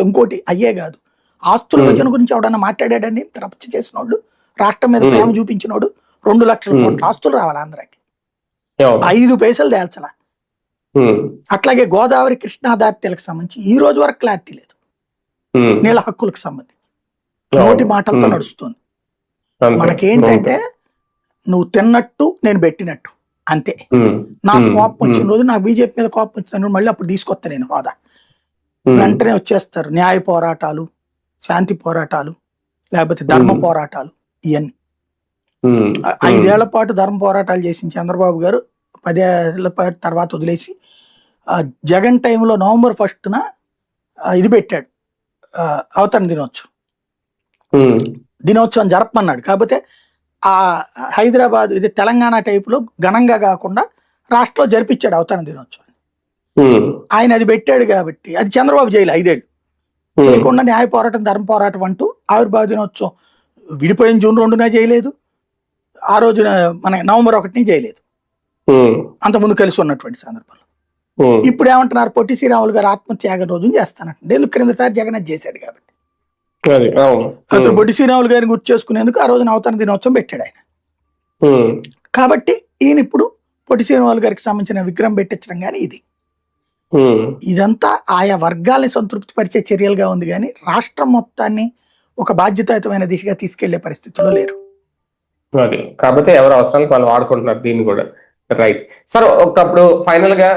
ఇంకోటి అయ్యే కాదు, ఆస్తుల విభజన గురించి ఎవడన్నా మాట్లాడాడని రచ్చ చేసిన వాళ్ళు, రాష్ట్రం మీద ప్రేమ చూపించినోడు 2 లక్షల కోట్ల ఆస్తులు రావాలి ఆంధ్రాకి, 5 పైసలు తేల్చలా. అట్లాగే గోదావరి కృష్ణా దార్తీలకు సంబంధించి ఈ రోజు వరకు క్లారిటీ లేదు. నీళ్ళ హక్కులకు సంబంధించి నోటి మాటలతో నడుస్తుంది. మనకేంటంటే నువ్వు తిన్నట్టు నేను పెట్టినట్టు అంతే. నాకు కోపం వచ్చిన రోజు, నాకు బీజేపీ మీద కోపం వచ్చిన రోజు మళ్ళీ అప్పుడు తీసుకొస్తా నేను హోదా, వెంటనే వచ్చేస్తారు న్యాయ పోరాటాలు, శాంతి పోరాటాలు, లేకపోతే ధర్మ పోరాటాలు. ఇవన్నీ 5 ఏళ్ల పాటు ధర్మ పోరాటాలు చేసిన చంద్రబాబు గారు 10 ఏళ్ల పాటు తర్వాత వదిలేసి జగన్ టైంలో నవంబర్ 1న ఇది పెట్టాడు, అవతరణ దినోత్సవం జరపమన్నాడు. కాకపోతే ఆ హైదరాబాద్ ఇది తెలంగాణ టైపులో ఘనంగా కాకుండా రాష్ట్రంలో జరిపించాడు అవతరణ దినోత్సవాన్ని. ఆయన అది పెట్టాడు కాబట్టి అది చంద్రబాబు జైలు 5 ఏళ్ళు చేయకుండా న్యాయ పోరాటం ధర్మ పోరాటం అంటూ ఆవిర్భావ దినోత్సవం విడిపోయిన జూన్ 2న చేయలేదు, ఆ రోజున మన నవంబర్ 1ని చేయలేదు, అంతకుముందు కలిసి ఉన్నటువంటి సందర్భంలో. ఇప్పుడు ఏమంటున్నారు, పొట్టి శ్రీరాములు గారు ఆత్మత్యాగం రోజున చేస్తానంటే, ఎందుకు క్రిందసారి జగన్ అది చేశాడు కాబట్టి. అసలు పొట్టి శ్రీరాములు గారిని గుర్తు చేసుకునేందుకు ఆ రోజున అవతరణ దినోత్సవం పెట్టాడు ఆయన. కాబట్టి ఈయన ఇప్పుడు పొట్టి శ్రీరాములు గారికి సంబంధించిన విగ్రహం పెట్టించడం కానీ ఇదంతా ఆయా వర్గాల్ని సంతృప్తి పరిచే చర్యలుగా ఉంది కానీ రాష్ట్రం మొత్తాన్ని ఒక బాధ్యతాయుతమైన దిశగా తీసుకెళ్లే పరిస్థితుల్లో లేరు. కాబట్టి ఎవరు అవసరానికి వాళ్ళు వాడుకుంటున్నారు దీన్ని కూడా. రైట్ సార్, ఒకప్పుడు ఫైనల్ గా